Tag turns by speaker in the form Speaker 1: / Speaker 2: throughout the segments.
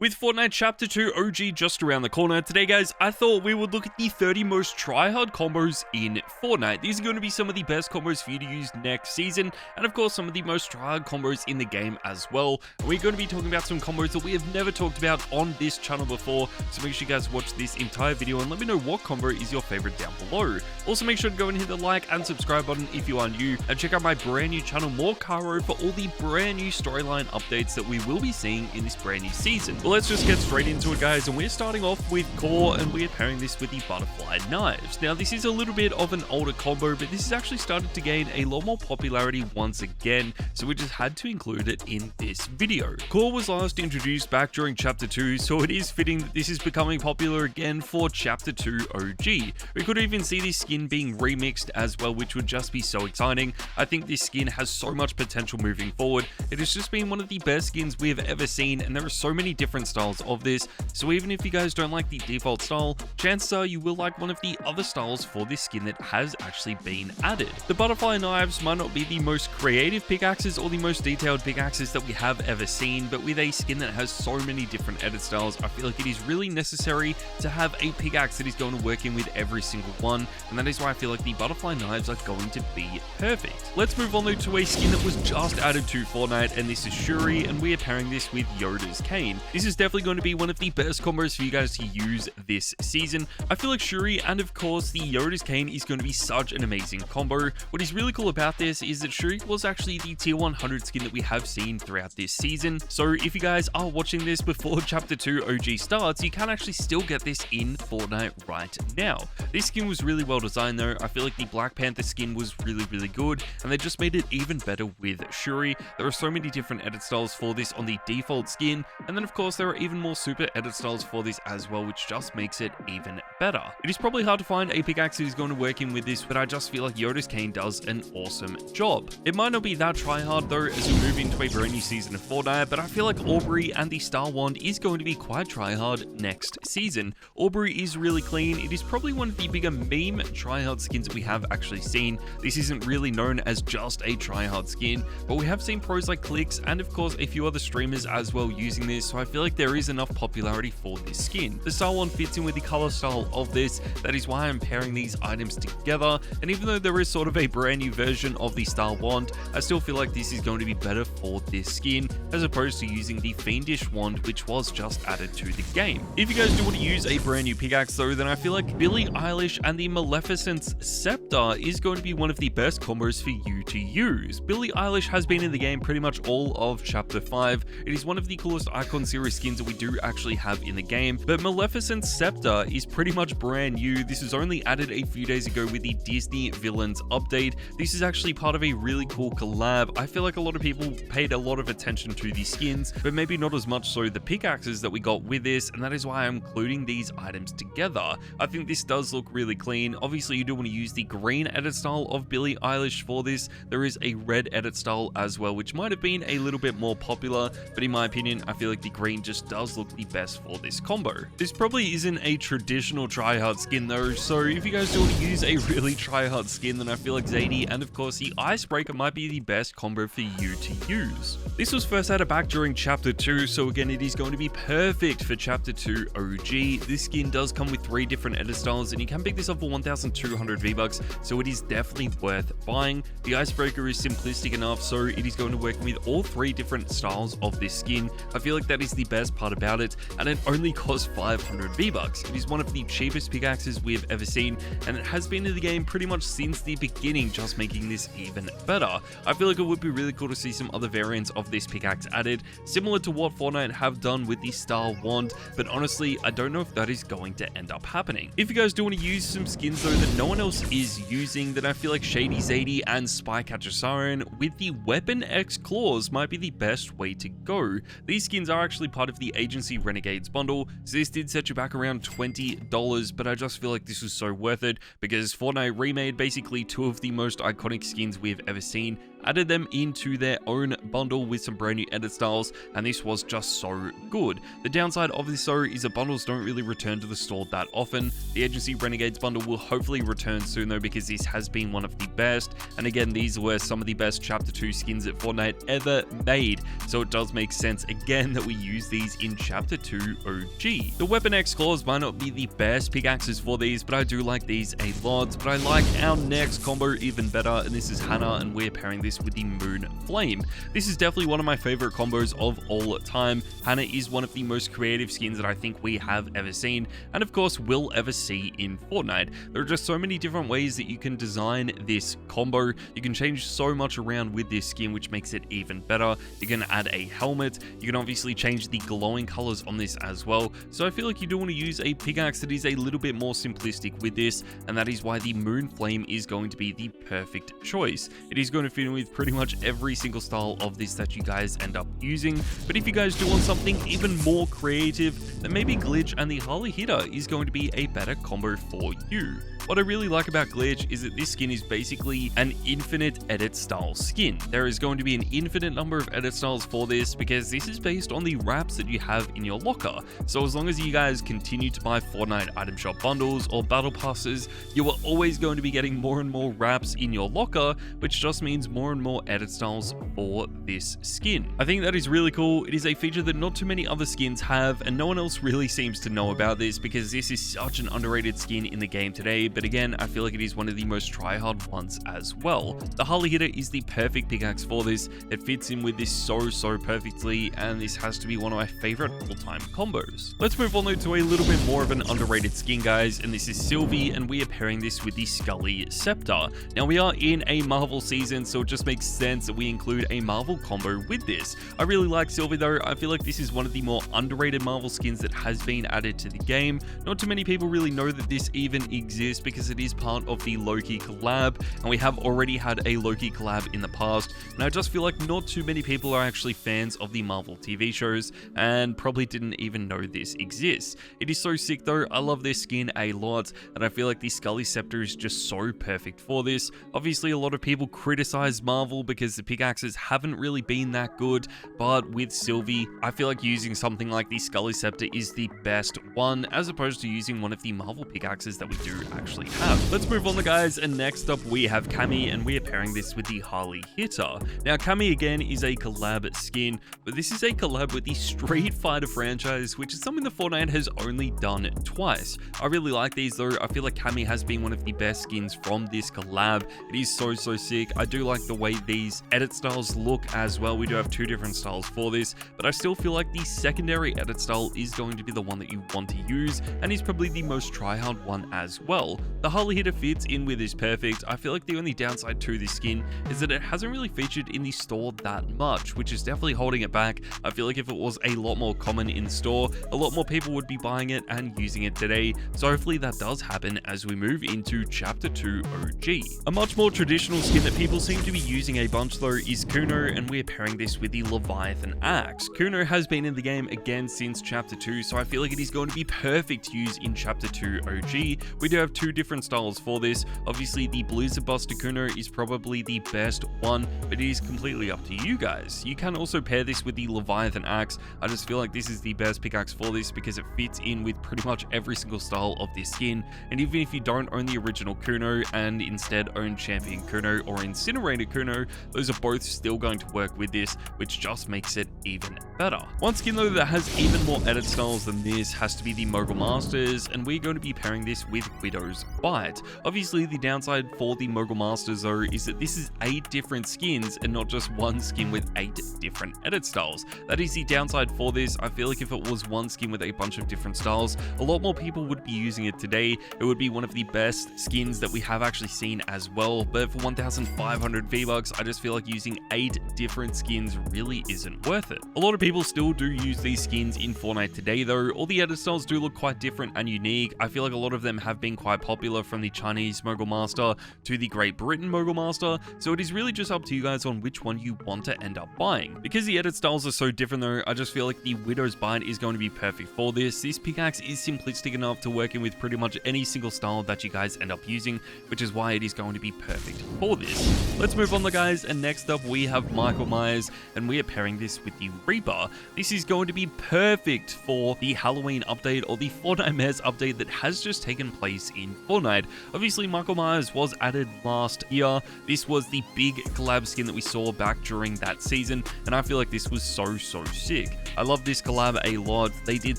Speaker 1: With Fortnite Chapter 2 OG just around the corner, today guys, I thought we would look at the 30 most tryhard combos in Fortnite. These are going to be some of the best combos for you to use next season, and of course some of the most tryhard combos in the game as well. And we're going to be talking about some combos that we have never talked about on this channel before, so make sure you guys watch this entire video and let me know what combo is your favorite down below. Also make sure to go and hit the like and subscribe button if you are new, and check out my brand new channel, More Kyro, for all the brand new storyline updates that we will be seeing in this brand new season. Well, let's just get straight into it guys, and we're starting off with Core, and we're pairing this with the butterfly knives. Now this is a little bit of an older combo, but this has actually started to gain a lot more popularity once again, so we just had to include it in this video. Core was last introduced back during Chapter 2, so it is fitting that this is becoming popular again for Chapter 2 OG. We could even see this skin being remixed as well, which would just be so exciting. I think this skin has so much potential moving forward. It has just been one of the best skins we have ever seen, and there are so many different styles of this, so even if you guys don't like the default style, chances are you will like one of the other styles for this skin that has actually been added. The butterfly knives might not be the most creative pickaxes or the most detailed pickaxes that we have ever seen, but with a skin that has so many different edit styles, I feel like it is really necessary to have a pickaxe that is going to work in with every single one, and that is why I feel like the butterfly knives are going to be perfect. Let's move on though to a skin that was just added to Fortnite, and this is Shuy, and we are pairing this with Yoda's cane. This is definitely going to be one of the best combos for you guys to use this season. I feel like Shuy and of course the Yoda's cane is going to be such an amazing combo. What is really cool about this is that Shuy was actually the tier 100 skin that we have seen throughout this season, so if you guys are watching this before Chapter 2 OG starts, you can actually still get this in Fortnite right now. This skin was really well designed though. I feel like the Black Panther skin was really good, and they just made it even better with Shuy. There are so many different edit styles for this on the default skin, and then of course there are even more super edit styles for this as well, which just makes it even better. It is probably hard to find a pickaxe that is going to work in with this, but I just feel like Yoda's cane does an awesome job. It might not be that try hard though as we move into a brand new season of Fortnite, but I feel like Aubury and the Star Wand is going to be quite try hard next season. Aubury is really clean. It is probably one of the bigger meme try hard skins that we have actually seen. This isn't really known as just a try hard skin, but we have seen pros like Clicks and of course a few other streamers as well using this, so I feel like there is enough popularity for this skin. The Star Wand fits in with the color style of this, that is why I'm pairing these items together, and even though there is sort of a brand new version of the Star Wand, I still feel like this is going to be better for this skin as opposed to using the Fiendish Wand, which was just added to the game. If you guys do want to use a brand new pickaxe though, then I feel like Billie Eilish and the Maleficent's Scepter is going to be one of the best combos for you to use. Billie Eilish has been in the game pretty much all of Chapter 5. It is one of the coolest Icon series skins that we do actually have in the game, but Maleficent's Scepter is pretty much brand new. This was only added a few days ago with the Disney Villains update. This is actually part of a really cool collab. I feel like a lot of people paid a lot of attention to these skins, but maybe not as much so the pickaxes that we got with this, and that is why I'm including these items together. I think this does look really clean. Obviously you do want to use the green edit style of Billie Eilish for this. There is a red edit style as well, which might have been a little bit more popular, but in my opinion I feel like the green just does look the best for this combo. This probably isn't a traditional tryhard skin though, so if you guys do want to use a really tryhard skin, then I feel like Zadie and of course the Icebreaker might be the best combo for you to use. This was first added back during Chapter 2, so again it is going to be perfect for Chapter 2 OG. This skin does come with 3 different edit styles, and you can pick this up for 1,200 V-Bucks, so it is definitely worth buying. The Icebreaker is simplistic enough, so it is going to work with all 3 different styles of this skin. I feel like that is the best part about it, and it only costs 500 V-Bucks. It is one of the cheapest pickaxes we have ever seen, and it has been in the game pretty much since the beginning, just making this even better. I feel like it would be really cool to see some other variants of this pickaxe added, similar to what Fortnite have done with the Star Wand, but honestly I don't know if that is going to end up happening. If you guys do want to use some skins though that no one else is using, then I feel like Shady Zadie and Spycatcher Siren with the Weapon X claws might be the best way to go. These skins are actually part of the Agency Renegades bundle, so this did set you back around $20, but I just feel like this was so worth it because Fortnite remade basically 2 of the most iconic skins we've ever seen added them into their own bundle with some brand new edit styles, and this was just so good. The downside of this though is that bundles don't really return to the store that often. The Agency Renegades bundle will hopefully return soon though, because this has been one of the best, and again, these were some of the best Chapter 2 skins that Fortnite ever made, so it does make sense again that we use these in Chapter 2 OG. The Weapon X claws might not be the best pickaxes for these, but I do like these a lot. But I like our next combo even better, and this is Hannah, and we're pairing this with the Moon Flame. This is definitely one of my favorite combos of all time. Hannah is one of the most creative skins that I think we have ever seen, and of course will ever see in Fortnite. There are just so many different ways that you can design this combo. You can change so much around with this skin, which makes it even better. You can add a helmet. You can obviously change the glowing colors on this as well. So I feel like you do want to use a pickaxe that is a little bit more simplistic with this, and that is why the Moon Flame is going to be the perfect choice. It is going to fit in with pretty much every single style of this that you guys end up using. But if you guys do want something even more creative, then maybe Glitch and the Harley Hitter is going to be a better combo for you. What I really like about Glitch is that this skin is basically an infinite edit style skin. There is going to be an infinite number of edit styles for this, because this is based on the wraps that you have in your locker. So as long as you guys continue to buy Fortnite item shop bundles or battle passes, you are always going to be getting more and more wraps in your locker, which just means more and more edit styles for this skin. I think that is really cool. It is a feature that not too many other skins have, and no one else really seems to know about this, because this is such an underrated skin in the game today. But again, I feel like it is one of the most tryhard ones as well. The Harley Hitter is the perfect pickaxe for this. It fits in with this so perfectly, and this has to be one of my favorite all-time combos. Let's move on though to a little bit more of an underrated skin, guys, and this is Sylvie, and we are pairing this with the Scully Scepter. Now, we are in a Marvel season, so it just makes sense that we include a Marvel combo with this. I really like Sylvie though. I feel like this is one of the more underrated Marvel skins that has been added to the game. Not too many people really know that this even exists, because it is part of the Loki collab, and we have already had a Loki collab in the past, and I just feel like not too many people are actually fans of the Marvel TV shows and probably didn't even know this exists. It is so sick though. I love this skin a lot, and I feel like the Scully Scepter is just so perfect for this. Obviously, a lot of people criticize Marvel because the pickaxes haven't really been that good, but with Sylvie, I feel like using something like the Scully Scepter is the best one, as opposed to using one of the Marvel pickaxes that we do actually have. Let's move on, guys, and next up we have Cammy, and we are pairing this with the Harley Hitter. Now, Cammy again is a collab skin, but this is a collab with the Street Fighter franchise, which is something that Fortnite has only done twice. I really like these though. I feel like Cammy has been one of the best skins from this collab. It is so sick. I do like the way these edit styles look as well. We do have two different styles for this, but I still feel like the secondary edit style is going to be the one that you want to use, and is probably the most tryhard one as well. The Harley Hitter fits in with this perfect. I feel like the only downside to this skin is that it hasn't really featured in the store that much, which is definitely holding it back. I feel like if it was a lot more common in the store, a lot more people would be buying it and using it today. So hopefully that does happen as we move into Chapter 2 OG. A much more traditional skin that people seem to be using a bunch though is Kuno, and we're pairing this with the Leviathan Axe. Kuno has been in the game again since Chapter 2, so I feel like it is going to be perfect to use in Chapter 2 OG. We do have two different styles for this. Obviously, the Blizzard Buster Kuno is probably the best one, but it is completely up to you guys. You can also pair this with the Leviathan Axe. I just feel like this is the best pickaxe for this, because it fits in with pretty much every single style of this skin. And even if you don't own the original Kuno and instead own Champion Kuno or Incinerator Kuno, those are both still going to work with this, which just makes it even better. One skin though that has even more edit styles than this has to be the Mogul Masters, and we're going to be pairing this with Widow's Bite. Obviously, the downside for the Mogul Masters though is that this is 8 different skins and not just one skin with 8 different edit styles. That is the downside for this. I feel like if it was one skin with a bunch of different styles, a lot more people would be using it today. It would be one of the best skins that we have actually seen as well, but for 1,500 V-Bucks, I just feel like using 8 different skins really isn't worth it. A lot of people still do use these skins in Fortnite today, today though. All the edit styles do look quite different and unique. I feel like a lot of them have been quite popular, from the Chinese Mogul Master to the Great Britain Mogul Master, so it is really just up to you guys on which one you want to end up buying. Because the edit styles are so different though, I just feel like the Widow's Bite is going to be perfect for this. This pickaxe is simplistic enough to work in with pretty much any single style that you guys end up using, which is why it is going to be perfect for this. Let's move on though guys, and next up we have Michael Myers, and we are pairing this with the Reaper. This is going to be perfect for the Halloween update, or the Fortnite Mares update that has just taken place in Fortnite. Obviously Michael Myers was added last year. This was the big collab skin that we saw back during that season, and I feel like this was so sick. I love this collab a lot. They did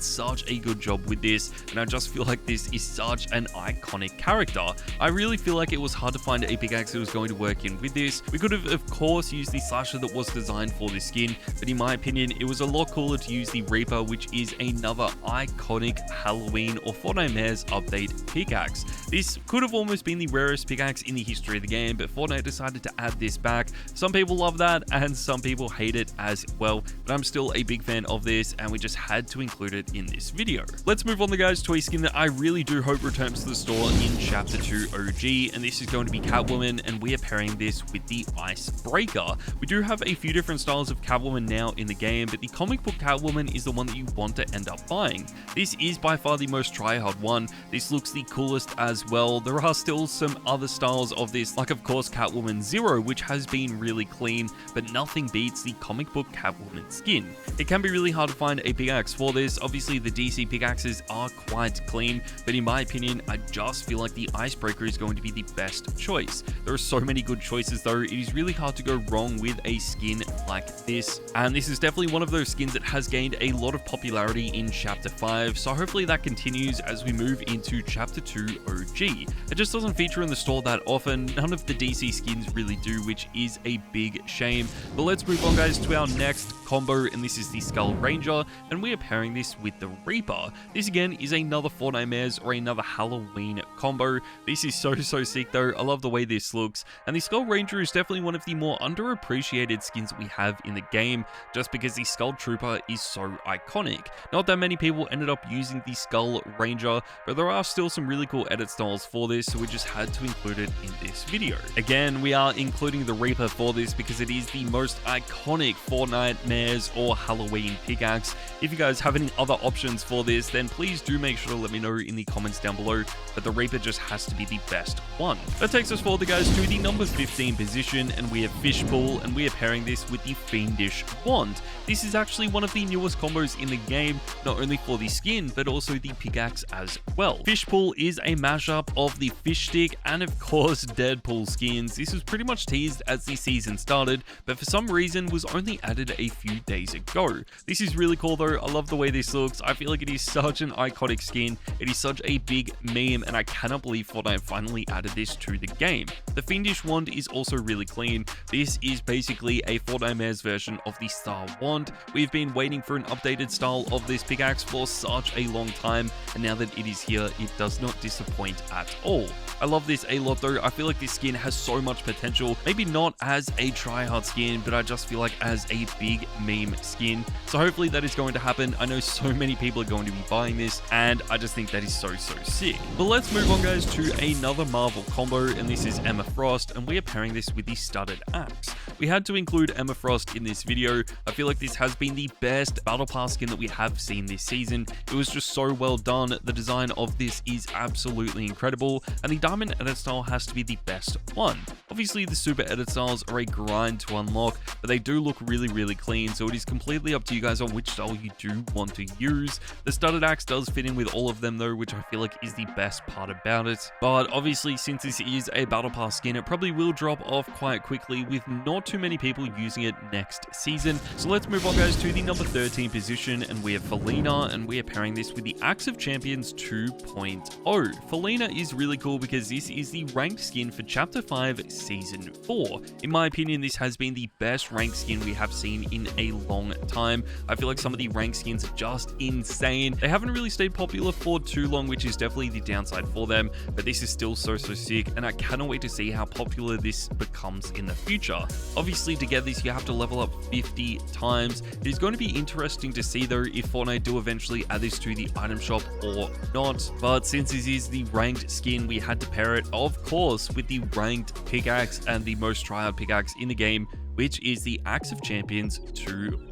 Speaker 1: such a good job with this, and I just feel like this is such an iconic character. I really feel like it was hard to find a pickaxe that was going to work in with this. We could have of course used the slasher that was designed for this skin, but in my opinion it was a lot cooler to use the Reaper, which is another iconic Halloween or Fortnite Mares update pickaxe. This could have almost been the rarest pickaxe in the history of the game, but Fortnite decided to add this back. Some people love that and some people hate it as well, but I'm still a big fan of this, and we just had to include it in this video. Let's move on guys to a skin that I really do hope returns to the store in Chapter 2 OG, and this is going to be Catwoman, and we are pairing this with the Icebreaker. We do have a few different styles of Catwoman now in the game, but the comic book Catwoman is the one that you want to end up buying. This is by far the most tryhard one. This looks the coolest as well. There are still some other styles of this, like of course Catwoman Zero, which has been really clean, but nothing beats the comic book Catwoman skin. It can be really hard to find a pickaxe for this. Obviously the DC pickaxes are quite clean, but in my opinion I just feel like the Icebreaker is going to be the best choice. There are so many good choices though. It is really hard to go wrong with a skin like this, and this is definitely one of those skins that has gained a lot of popularity in Chapter 5, so hopefully that continues as we move into Chapter 2 OG. It just doesn't feature in the store that often. None of the DC skins really do, which is a big shame. But let's move on guys to our next combo, and this is the Skull Ranger, and we are pairing this with the Reaper. This again is another Fortnite Mares or another Halloween combo. This is so sick though. I love the way this looks, and the Skull Ranger is definitely one of the more underappreciated skins that we have in the game, just because the Skull Trooper is so iconic. Not that many people ended up using the Skull Ranger, but there are still some really cool edit styles for this, so we just had to include it in this video. Again, we are including the Reaper for this because it is the most iconic Fortnite Mares or Halloween pickaxe. If you guys have any other options for this, then please do make sure to let me know in the comments down below, but the Reaper just has to be the best one. That takes us forward guys to the number 15 position, and we have Fishpool, and we are pairing this with the Fiendish Wand. This is actually one of the newest combos in the game, not only for the skin, but also the pickaxe as well. Fishpool is a mashup of the fish stick and of course Deadpool skins. This was pretty much teased as the season started, but for some reason was only added a few days ago. This is really cool though. I love the way this looks. I feel like it is such an iconic skin. It is such a big meme, and I cannot believe Fortnite finally added this to the game. The Fiendish Wand is also really clean. This is basically a Fortnite Mares version of the Star Wand. We've been waiting for an updated style of this pickaxe for such a long time, and now that it is here, it does not disappoint at all. I love this a lot though. I feel like this skin has so much potential. Maybe not as a tryhard skin, but I just feel like as a big meme skin. So hopefully that is going to happen. I know so many people are going to be buying this, and I just think that is so sick. But let's move on guys to another Marvel combo, and this is Emma Frost, and we are pairing this with the Studded Axe. We had to include Emma Frost in this video. I feel like this has been the best Battle Pass skin that we have seen this season. It was just so well done. The design of this is absolutely incredible, and the diamond edit style has to be the best one. Obviously the super edit styles are a grind to unlock, but they do look really clean, so it is completely up to you guys on which style you do want to use. The Studded Axe does fit in with all of them though, which I feel like is the best part about it. But obviously since this is a Battle Pass skin, it probably will drop off quite quickly with not too many people using it next season. So let's move on guys to the number 13 position, and we have Felina, and we are pairing this with the Axe of Champions 2.0. Felina is really cool because this is the ranked skin for Chapter 5 Season 4. In my opinion, this has been the best ranked skin we have seen in a long time. I feel like some of the ranked skins are just insane. They haven't really stayed popular for too long, which is definitely the downside for them, but this is still so sick, and I cannot wait to see how popular this becomes in the future. Obviously to get this you have to level up 50 times. It is going to be interesting to see though if Fortnite do eventually add this to the item shop or not, but since this is the ranked skin, we had to pair it, of course, with the ranked pickaxe and the most tryhard pickaxe in the game, which is the Axe of Champions 2.0.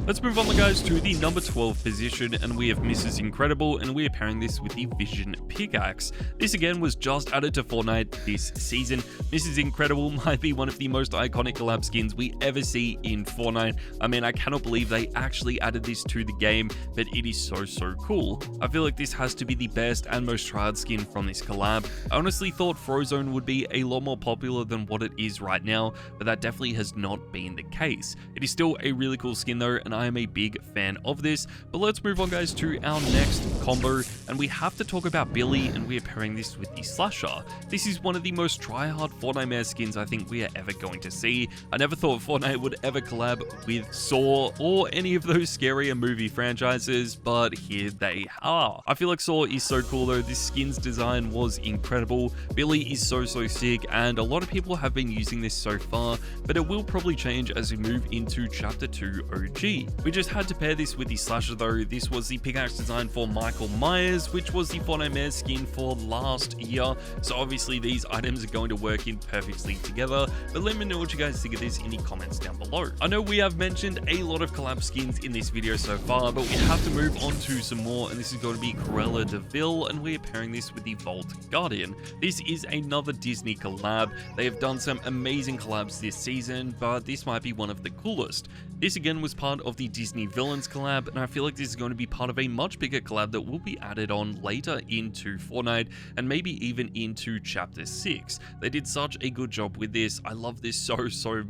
Speaker 1: Let's move on, guys, to the number 12 position, and we have Mrs. Incredible, and we are pairing this with the Vision pickaxe. This again was just added to Fortnite this season. Mrs. Incredible might be one of the most iconic collab skins we ever see in Fortnite. I mean, I cannot believe they actually added this to the game, but it is so cool. I feel like this has to be the best and most tryhard skin from this collab. I honestly thought Frozone would be a lot more popular than what it is right now, but that definitely has not been the case. It is still a really cool skin though, and I am a big fan of this. But let's move on, guys, to our next combo, and we have to talk about Billy, and we are pairing this with the Slasher. This is one of the most tryhard Fortnite skins I think we are ever going to see. I never thought Fortnite would ever collab with Saw or any of those scarier movie franchises, but here they are. I feel like Saw is so cool though. This skin's design was incredible. Billy is so sick, and a lot of people have been using this so far, but it will probably change as we move into Chapter 2 OG. We just had to pair this with the Slasher though. This was the pickaxe design for Michael Myers, which was the Fortnite skin for last year, so obviously these items are going to work in perfectly together. But let me know what you guys think of this in the comments down below. I know we have mentioned a lot of collab skins in this video so far, but we have to move on to some more, and this is going to be Cruella de Vil, and we are pairing this with the Vault Guardian. This is another Disney collab. They have done some amazing collabs this season, but this might be one of the coolest. This again was part of the Disney Villains collab, and I feel like this is going to be part of a much bigger collab that will be added on later into Fortnite, and maybe even into Chapter 6. They did such a good job with this. I love this so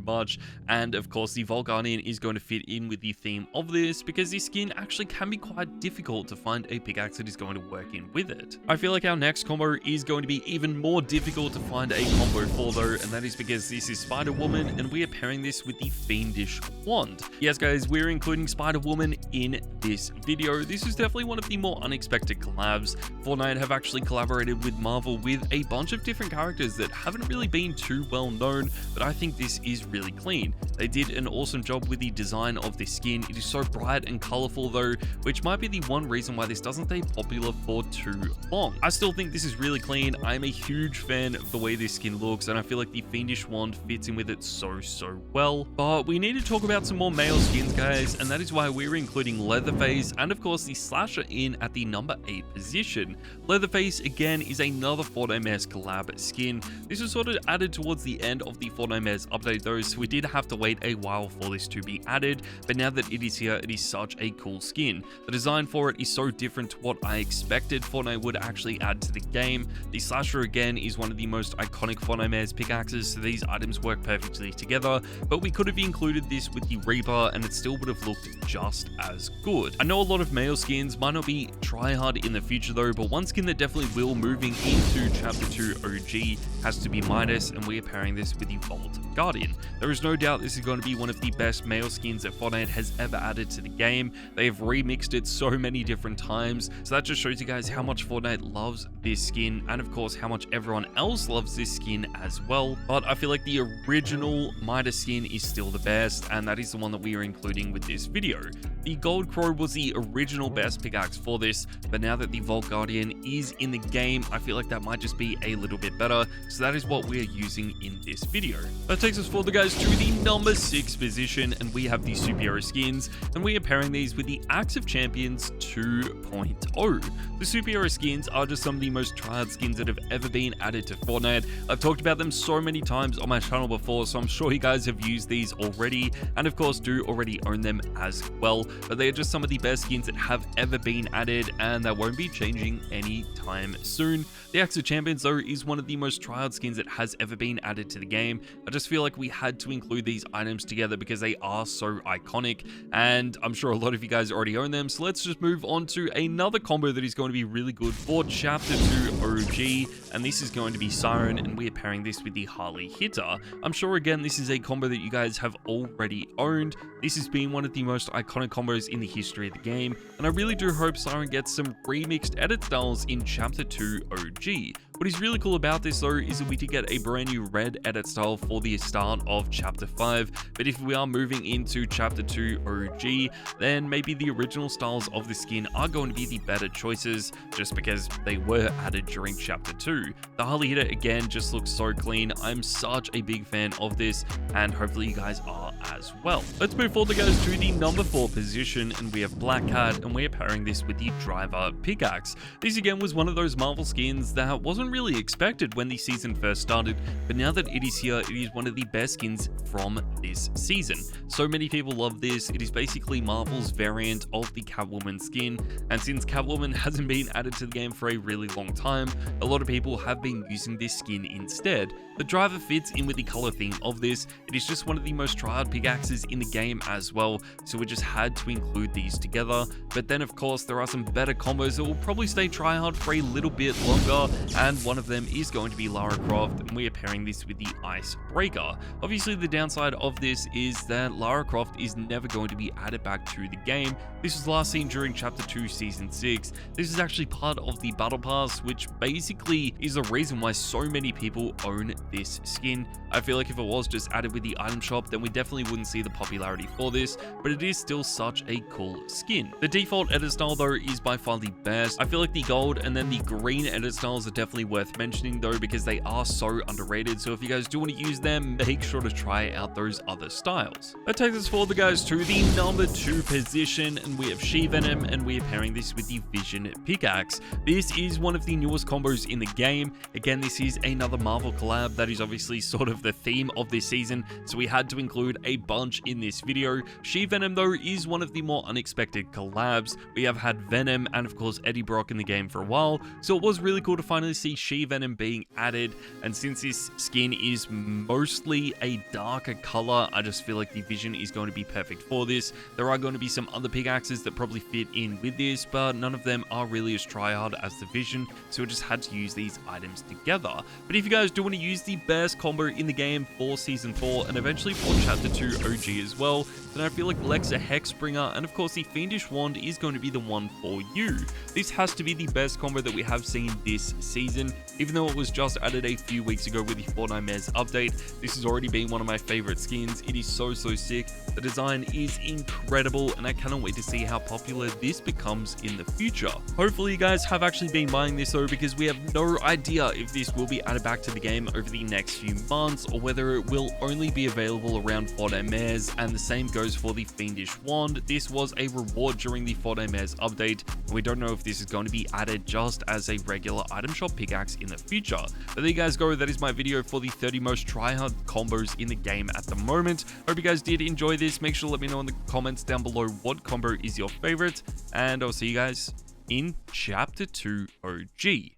Speaker 1: much, and of course the Vault Guardian is going to fit in with the theme of this, because this skin actually can be quite difficult to find a pickaxe that is going to work in with it. I feel like our next combo is going to be even more difficult to find a combo for though, and that is because this is Spiderwoman, and we are pairing this with the Fiendish Wand. Yes guys, we're including Spiderwoman in this video. This is definitely one of the more unexpected collabs. Fortnite have actually collaborated with Marvel with a bunch of different characters that haven't really been too well known, but I think this is really clean. They did an awesome job with the design of this skin. It is so bright and colorful though, which might be the one reason why this doesn't stay popular for too long. I still think this is really clean. I'm a huge fan of the way this skin looks, and I feel like the Fiendish Wand fits in with it so well. But we need to talk about some more male skins, guys, and that is why we're including Leatherface and of course the Slasher in at the number 8 position. Leatherface again is another Fortnite collab skin. This was sort of added towards the end of the Fortnite update though, so we did have to wait a while for this to be added, but now that it is here, it is such a cool skin. The design for it is so different to what I expected Fortnite would actually add to the game. The Slasher again is one of the most iconic Fortnite pickaxes, so these items work perfectly together, but we could have included this with the Reaper and it still would have looked just as good. I know a lot of male skins might not be tryhard in the future though, but one skin that definitely will moving into Chapter 2 OG has to be Midas, and we are pairing this with the Vault Guardian. There is no doubt this is going to be one of the best male skins that Fortnite has ever added to the game. They have remixed it so many different times, so that just shows you guys how much Fortnite loves this skin, and of course how much everyone else loves this skin as well. But I feel like the original Midas skin is still the best, and that is the one that we are including with this video. The Gold Crow was the original best pickaxe for this, but now that the Vault Guardian is in the game, I feel like that might just be a little bit better, so that is what we're using in this video. That takes us forward, guys, to the number 6 position, and we have the superhero skins, and we are pairing these with the Axe of Champions 2.0. The superhero skins are just some of the most tryhard skins that have ever been added to Fortnite. I've talked about them so many times on my channel before, so I'm sure you guys have used these already, and of course do already own them as well, but they are just some of the best skins that have ever been added, and that won't be changing anytime soon. The Axe of Champions though is one of the most tryhard skins that has ever been added to the game. I just feel like we had to include these items together because they are so iconic, and I'm sure a lot of you guys already own them, so let's just move on to another combo that is going to be really good for Chapter 2 OG, and this is going to be Siren, and we are pairing this with the Harley Hitter. I'm sure again this is a combo that you guys have already owned. This has been one of the most iconic combos in the history of the game, and I really do hope Siren gets some remixed edit styles in Chapter 2 OG. Would What is really cool about this though is that we did get a brand new red edit style for the start of chapter 5, but if we are moving into chapter 2 OG, then maybe the original styles of the skin are going to be the better choices just because they were added during chapter 2. The Harley hitter again just looks so clean. I'm such a big fan of this, and hopefully you guys are as well. Let's move forward, guys, to the number 4 position, and we have Black Cat, and we are pairing this with the Driver pickaxe. This again was one of those Marvel skins that wasn't really expected when the season first started, but now that it is here, it is one of the best skins from this season. So many people love this. It is basically Marvel's variant of the Catwoman skin, and since Catwoman hasn't been added to the game for a really long time, a lot of people have been using this skin instead. The Driver fits in with the color theme of this. It is just one of the most Tryhard pickaxes in the game as well, so we just had to include these together. But then of course there are some better combos that will probably stay Tryhard for a little bit longer, and one of them is going to be Lara Croft, and we are pairing this with the Icebreaker. Obviously the downside of this is that Lara Croft is never going to be added back to the game. This was last seen during chapter 2 season 6. This is actually part of the battle pass, which basically is the reason why so many people own this skin. I feel like if it was just added with the item shop, then we definitely wouldn't see the popularity for this, but it is still such a cool skin. The default edit style though is by far the best. I feel like the gold and then the green edit styles are definitely worth mentioning though, because they are so underrated. So if you guys do want to use them, make sure to try out those other styles. That takes us forward, guys, to the number 2 position, and we have Shuy Venom, and we are pairing this with the Vision pickaxe. This is one of the newest combos in the game. Again, this is another Marvel collab that is obviously sort of the theme of this season, so we had to include a bunch in this video. Shuy Venom though is one of the more unexpected collabs. We have had Venom and of course Eddie Brock in the game for a while, so it was really cool to finally see Shuy Venom being added. And since this skin is mostly a darker color, I just feel like the Vision is going to be perfect for this. There are going to be some other pickaxes that probably fit in with this, but none of them are really as tryhard as the Vision, so we just had to use these items together. But if you guys do want to use the best combo in the game for season 4 and eventually for chapter 2 OG as well, then I feel like Lexa Hex and of course the Fiendish Wand is going to be the one for you. This has to be the best combo that we have seen this season. Even though it was just added a few weeks ago with the Fortnite Mares update, this has already been one of my favorite skins. It is so sick. The design is incredible, and I cannot wait to see how popular this becomes in the future. Hopefully you guys have actually been buying this though, because we have no idea if this will be added back to the game over the next few months, or whether it will only be available around Fortnite Mares, and the same goes for the Fiendish Wand. This was a reward during the Fortnite Mares update, and we don't know if this is going to be added just as a regular item shop pickaxe in the future. But there you guys go, that is my video for the 30 most tryhard combos in the game at the moment. Hope you guys did enjoy this. Make sure to let me know in the comments down below what combo is your favorite, and I'll see you guys in chapter 2 OG.